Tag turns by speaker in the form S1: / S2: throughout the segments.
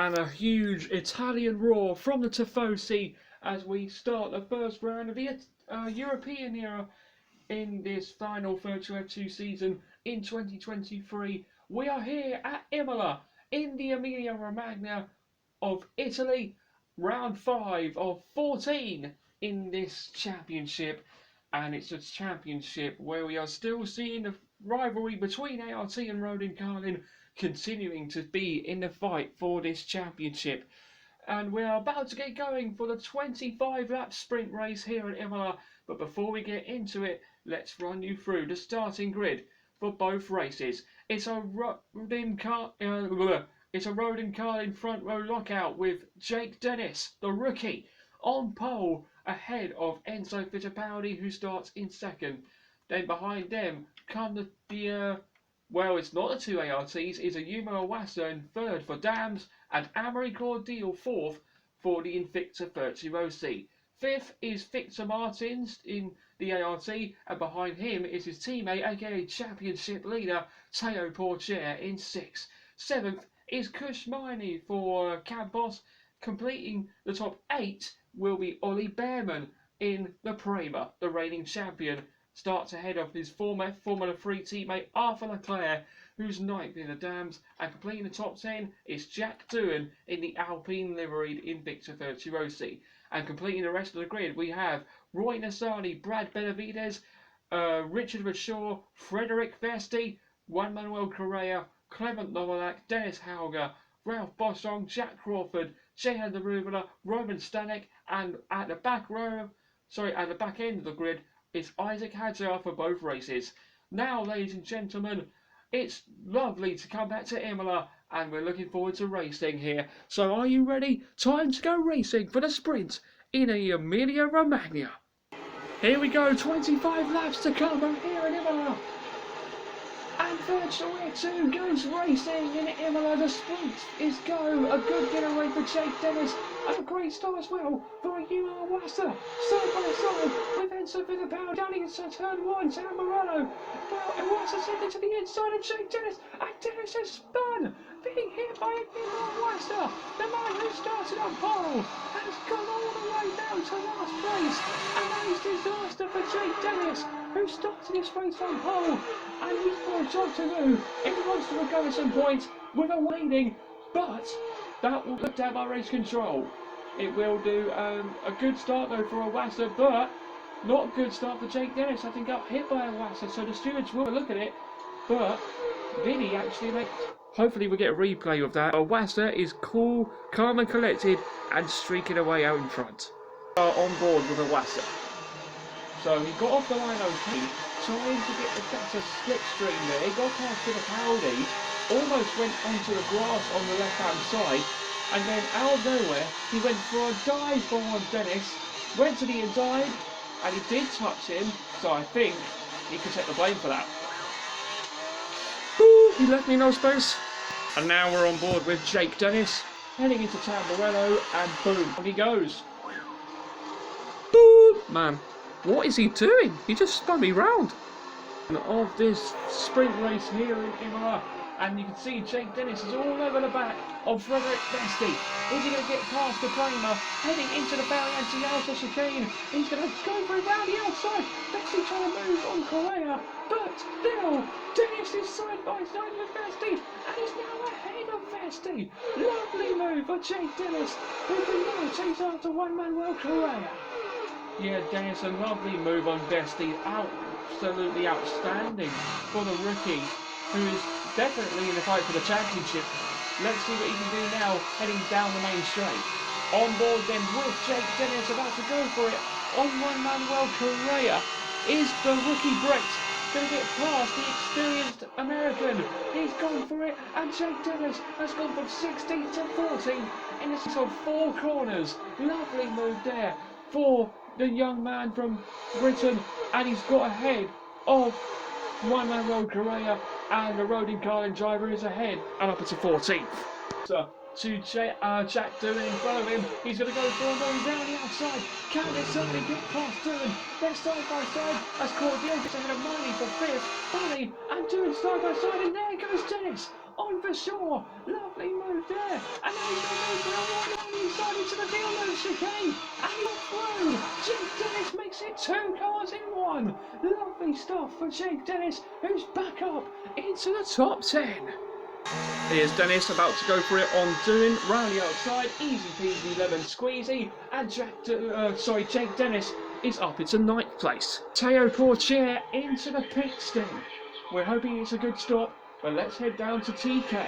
S1: And a huge Italian roar from the Tifosi as we start the first round of the European era in this final Virtual 2 season in 2023. We are here at Imola in the Emilia Romagna of Italy, round 5 of 14 in this championship. And it's a championship where we are still seeing the rivalry between ART and Rodin Carlin continuing to be in the fight for this championship. And we're about to get going for the 25 lap sprint race here at Imola. But before we get into it, let's run you through the starting grid for both races. It's a Rodin Carlin front row lockout with Jake Dennis, the rookie, on pole ahead of Enzo Fittipaldi, who starts in second. Then behind them come well, it's not the two ARTs, it's a Yuma Iwasa in third for Dams and Amory Cordial fourth for the Invicta Virtuosi. Fifth is Victor Martins in the ART, and behind him is his teammate, aka championship leader, Teo Porcher in sixth. Seventh is Kush Miney for Campos. Completing the top 8 will be Ollie Behrman in the Prema, the reigning champion. Starts ahead of his former Formula 3 teammate Arthur Leclerc, who's ninth in the Dams, and completing the top 10 is Jack Doohan in the Alpine liveried Invicta Virtuosi. And completing the rest of the grid, we have Roy Nassani, Brad Benavides, Richard Rashaw, Frederick Vesti, Juan Manuel Correa, Clement Novalak, Dennis Hauger, Ralph Bossong, Jack Crawford, Jehan Darubala, Roman Stanek, and at the back end of the grid, it's Isaac Hadjar for both races. Now, ladies and gentlemen, it's lovely to come back to Imola, and we're looking forward to racing here. So are you ready? Time to go racing for the sprint in the Emilia Romagna. Here we go, 25 laps to come here in Imola. And Virtual 2 goes racing in Imola. The sprint is go. A good getaway for Jake Dennis. And a great start as well for Yuma Iwasa. Side by side with Enzo Fittipaldi down into turn 1, Sam Morello. Well, Iwasa's heading to the inside of Jake Dennis. And Dennis has spun. Being hit by Yuma Iwasa, the man who started on pole, has gone all the way down to last place. And that is disaster for Jake Dennis, who started his race on pole. And he's got a job to do if he wants to recover some points with a leading. But that will look down by race control. It will do a good start though for Iwasa, but not a good start for Jake Dennis. I think got hit by Iwasa, so the stewards will look at it. But Vinny actually makes. Hopefully we get a replay of that. Iwasa is cool, calm and collected, and streaking away out in front. On board with Iwasa. So he got off the line okay, trying to get the better slipstream there. He got past Fittipaldi, almost went onto the grass on the left-hand side, and then out of nowhere, he went for a dive bomb on Dennis, went to the inside, and he did touch him, so I think he could take the blame for that. Ooh, he left me no space. And now we're on board with Jake Dennis, heading into Tamburello, and boom, on he goes. Boom! Man, what is he doing? He just spun me round. Of this sprint race here in Imola, and you can see Jake Dennis is all over the back of Frederick Vesti. Is he going to get past the Kramer, heading into the Variante Alta chicane? He's going to go for it round the outside. Vesti trying to move on Correa, but still, Dennis is side by side with Vesti, and is now ahead of Vesti. Lovely move for Jake Dennis, who can now chase after Juan Manuel Correa. Yeah, Dennis, a lovely move on Vesti. Absolutely outstanding for the rookie, who is definitely in the fight for the championship. Let's see what he can do now, heading down the main straight. On board then with Jake Dennis, about to go for it on Juan Manuel Correa. Is the rookie Brett going to get past the experienced American? He's gone for it, and Jake Dennis has gone from 16th to 14th in a sort of 4 corners. Lovely move there for the young man from Britain, and he's got ahead of Juan Manuel Correa, and the Rodin Carlin driver is ahead and up into 14th. So to Jack Doohan in front of him, he's going to go for a move round the outside. Can it certainly get past Doohan? They're side by side as Cordial gets ahead of Miney for 5th. Bunny and Doohan side by side, and there goes Dennis on for sure. Lovely move move there, and now he's going to move down right on the inside into the Villeneuve chicane, and he's through. Jake Dennis makes it 2 cars in 1. Lovely stuff for Jake Dennis, who's back up into the top 10. Here's Dennis about to go for it on doing round the outside, easy peasy lemon squeezy, and Jake Dennis is up into 9th place. Teo Portier into the pit stop. We're hoping it's a good stop, but let's head down to TK.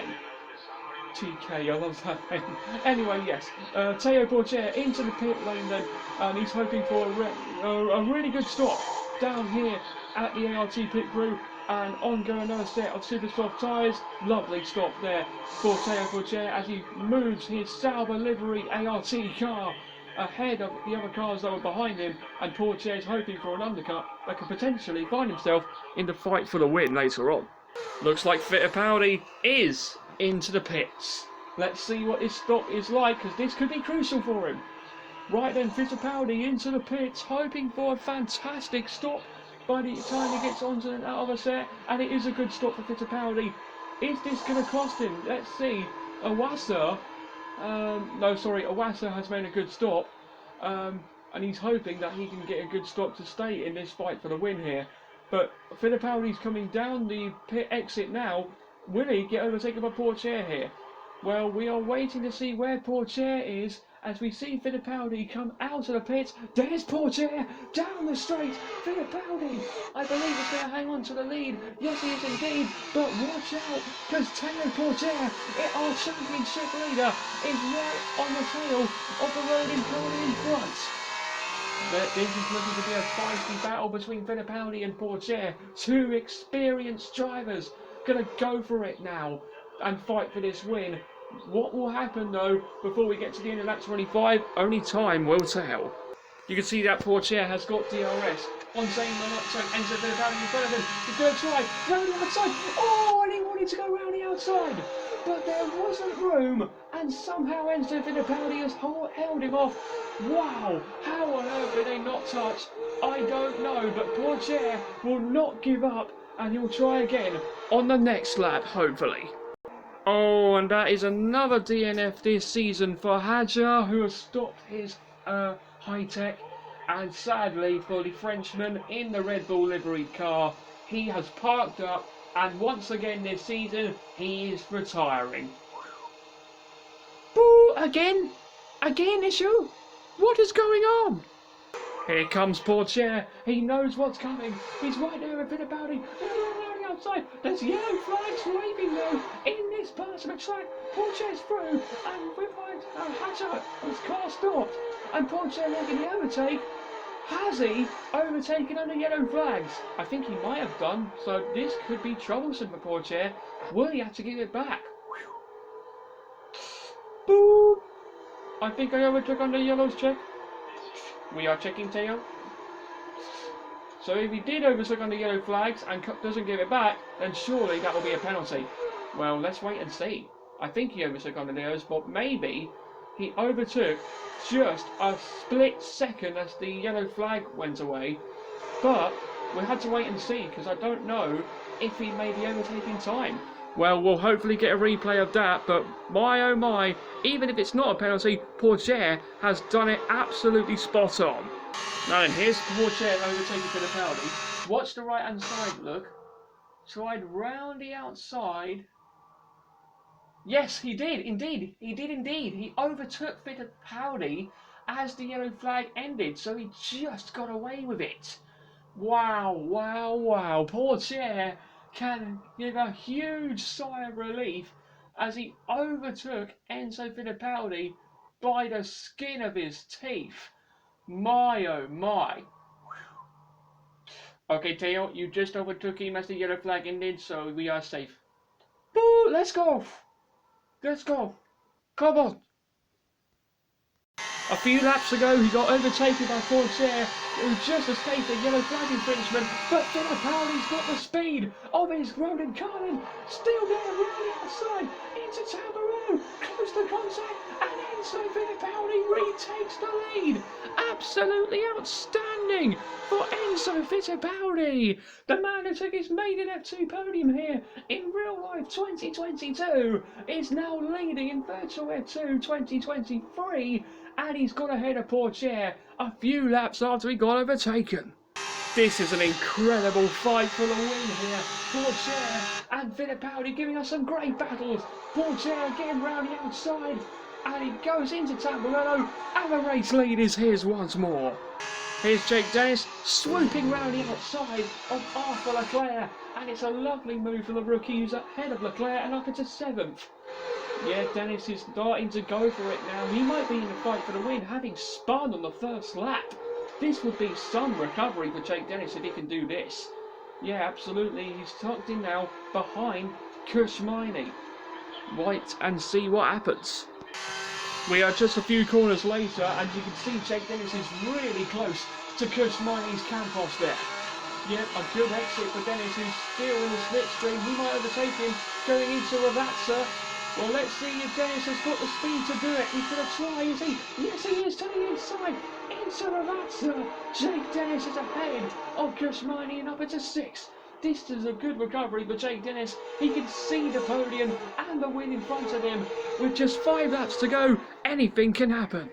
S1: TK, I love that name. Anyway, yes, Teo Portier into the pit lane then, and he's hoping for a really good stop down here at the ART pit crew, and ongoing another set of super soft tyres. Lovely stop there for Teo Portier as he moves his Sauber livery ART car ahead of the other cars that were behind him, and Portier is hoping for an undercut that could potentially find himself in the fight for the win later on. Looks like Fittipaldi is into the pits. Let's see what this stop is like, because this could be crucial for him. Right then, Fittipaldi into the pits, hoping for a fantastic stop by the time he gets onto and out of a set, and it is a good stop for Fittipaldi. Is this going to cost him? Let's see. Iwasa has made a good stop, and he's hoping that he can get a good stop to stay in this fight for the win here. But Fittipaldi's coming down the pit exit now. Will he get overtaken by Portier here? Well, we are waiting to see where Portier is as we see Fittipaldi come out of the pits. There's Portier down the straight. Fittipaldi, I believe, is going to hang on to the lead. Yes, he is indeed. But watch out, because Teo Portier, our championship leader, is right on the tail of the road and coming in front. This is looking to be a feisty battle between Fittipaldi and Portier. 2 experienced drivers going to go for it now and fight for this win. What will happen though before we get to the end of lap 25? Only time will tell. You can see that Portier has got DRS on Zane Manotto, ends up Fittipaldi in front of him. He's going to try round the outside. Oh, and he wanted to go round the outside, but there wasn't room, and somehow Enzo Fittipaldi has held him off. Wow, how on earth did they not touch? I don't know, but Portier will not give up, and he'll try again on the next lap, hopefully. Oh, and that is another DNF this season for Hadjar, who has stopped his high-tech, and sadly for the Frenchman in the Red Bull liveried car, he has parked up, and once again this season, he is retiring. Boo! Again? Again, issue? What is going on? Here comes Portier. He knows what's coming. He's right there with Fittipaldi. Outside. There's yellow flags waving though in this part of the track. Portier's through, and behind Hadjar, his car stopped, and Portier making the overtake. Has he overtaken under yellow flags? I think he might have done, so this could be troublesome for Portier. Will he have to give it back? Boo! I think I overtook under yellows, check. We are checking, Teo. So if he did overtook under yellow flags and doesn't give it back, then surely that will be a penalty. Well, let's wait and see. I think he overtook under yellows, but maybe he overtook just a split second as the yellow flag went away. But we had to wait and see, because I don't know if he made the overtake in time. Well, we'll hopefully get a replay of that, but my oh my, even if it's not a penalty, Portier has done it absolutely spot on. Now then, here's Portier overtaking Fittipaldi. Watch the right hand side, look. Tried round the outside. Yes, he did indeed. He did indeed. He overtook Fittipaldi as the yellow flag ended, so he just got away with it. Wow, wow, wow. Portier can give a huge sigh of relief as he overtook Enzo Fittipaldi by the skin of his teeth. My oh my. Okay, Teo, you just overtook him as the yellow flag ended, so we are safe. Boo! Let's go! Let's go! Come on! A few laps ago, he got overtaken by Portier, who just escaped a yellow flag infringement, but Fittipaldi's got the speed of his Roland Carlin, still there, round the outside, into Tabaret. no, close the contact, and Enzo Fittipaldi retakes the lead. Absolutely outstanding for Enzo Fittipaldi, the man who took his maiden F2 podium here in real life 2022 is now leading in virtual F2 2023, and he's got ahead of Porcher a few laps after he got overtaken. This is an incredible fight for the win here. Porcher and Fittipaldi giving us some great battles. Porcher getting round the outside, and he goes into Tamburello, and the race lead is his once more. Here's Jake Dennis swooping round the outside of Arthur Leclerc, and it's a lovely move for the rookie who's ahead of Leclerc and up into 7th. Yeah, Dennis is starting to go for it now. He might be in the fight for the win, having spun on the first lap. This would be some recovery for Jake Dennis if he can do this. Yeah, absolutely. He's tucked in now behind Kushmini. Wait and see what happens. We are just a few corners later, and you can see Jake Dennis is really close to Kushmini's Campos there. Yep, a good exit for Dennis, who's still in the slipstream. He might overtake him going into Ravazza. Well, let's see if Dennis has got the speed to do it. He's going to try, is he? Yes, he is, to the inside. Into Ravazza. Jake Dennis is ahead of Kushmini and up into 6th. This is a good recovery for Jake Dennis. He can see the podium and the win in front of him. With just 5 laps to go, anything can happen.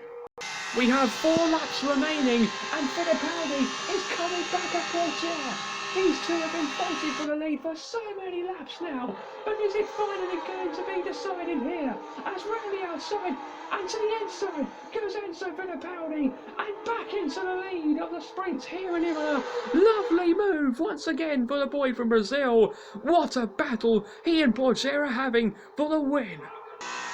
S1: We have 4 laps remaining, and Fittipaldi is coming back at Porcher. These two have been fighting for the lead for so many laps now, but is it finally going to be decided here? As round the outside and to the inside goes Enzo Fittipaldi, and back into the lead of the sprint here in Imola. Lovely move once again for the boy from Brazil. What a battle he and Porcher are having for the win.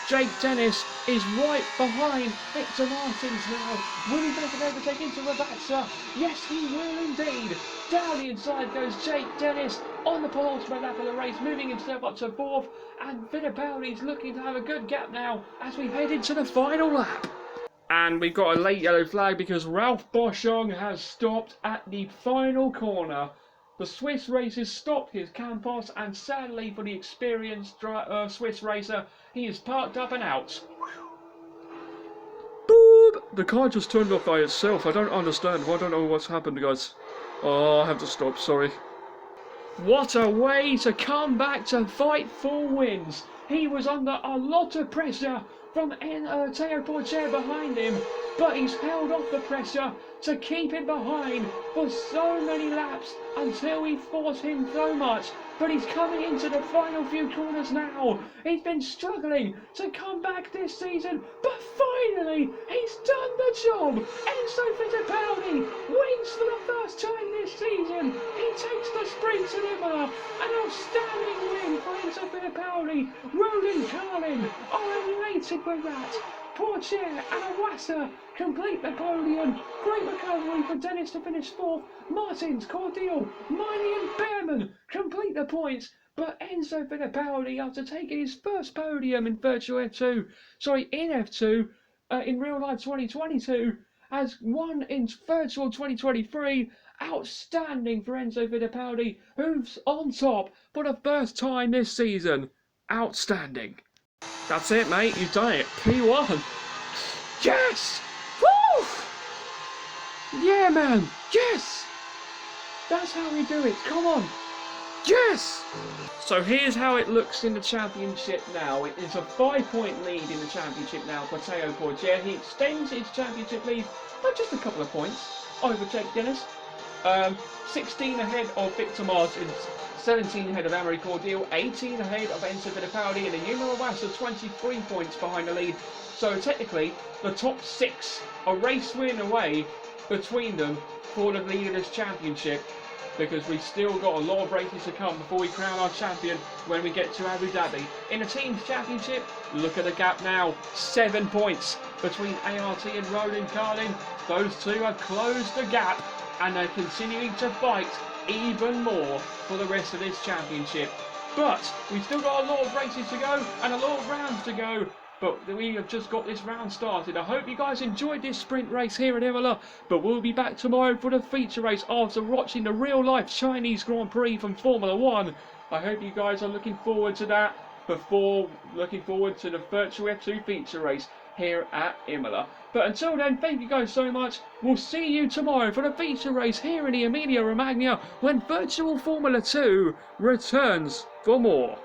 S1: Jake Dennis is right behind Victor Martins now. Will he make an overtake into Ravazza? Yes, he will indeed. Down the inside goes Jake Dennis on the penultimate lap of the race, moving himself up to 4th. And Fittipaldi's looking to have a good gap now as we head into the final lap. And we've got a late yellow flag because Ralph Boschung has stopped at the final corner. The Swiss racer stopped his Campos, and sadly for the experienced Swiss racer, he is parked up and out. Boop! The car just turned off by itself. I don't understand. I don't know what's happened, guys. Oh, I have to stop, sorry. What a way to come back to fight for wins. He was under a lot of pressure from Teo Porcher behind him, but he's held off the pressure to keep him behind for so many laps until we force him so much. But he's coming into the final few corners now. He's been struggling to come back this season, but finally he's done the job. Enzo Fittipaldi wins for the first time this season. He takes the sprint to Imola. An outstanding win for Enzo Fittipaldi. Roland Carlin are elated with that. Porcher and Awassa complete the podium. Great recovery for Dennis to finish 4th. Martins, Cordial, Miney and Behrman complete the points. But Enzo Fittipaldi, after taking his first podium in virtual F2, in F2, in real life 2022, has won in virtual 2023. Outstanding for Enzo Fittipaldi, who's on top for the first time this season. Outstanding. That's it, mate. You've done it. P1. Yes! Woo! Yeah, man. Yes! That's how we do it. Come on. Yes! So here's how it looks in the championship now. It is a 5-point lead in the championship now for Teo Porcher. He extends his championship lead by just a couple of points over Jake Dennis. 16 ahead of Victor Martins, 17 ahead of Amory Cordial, 18 ahead of Enzo Fittipaldi, and Imola Wassa 23 points behind the lead. So technically, the top 6, a race win away between them for the lead of this championship, because we've still got a lot of races to come before we crown our champion when we get to Abu Dhabi. In the team's championship, look at the gap now, 7 points between ART and Roland Carlin. Those two have closed the gap, and they're continuing to fight even more for the rest of this championship. But we've still got a lot of races to go and a lot of rounds to go, but we have just got this round started. I hope you guys enjoyed this sprint race here at Imola, but we'll be back tomorrow for the feature race after watching the real life Chinese Grand Prix from Formula 1. I hope you guys are looking forward to that. before looking forward to the virtual F2 feature race here at Imola. But until then, thank you guys so much. We'll see you tomorrow for the feature race here in the Emilia Romagna when virtual Formula 2 returns for more.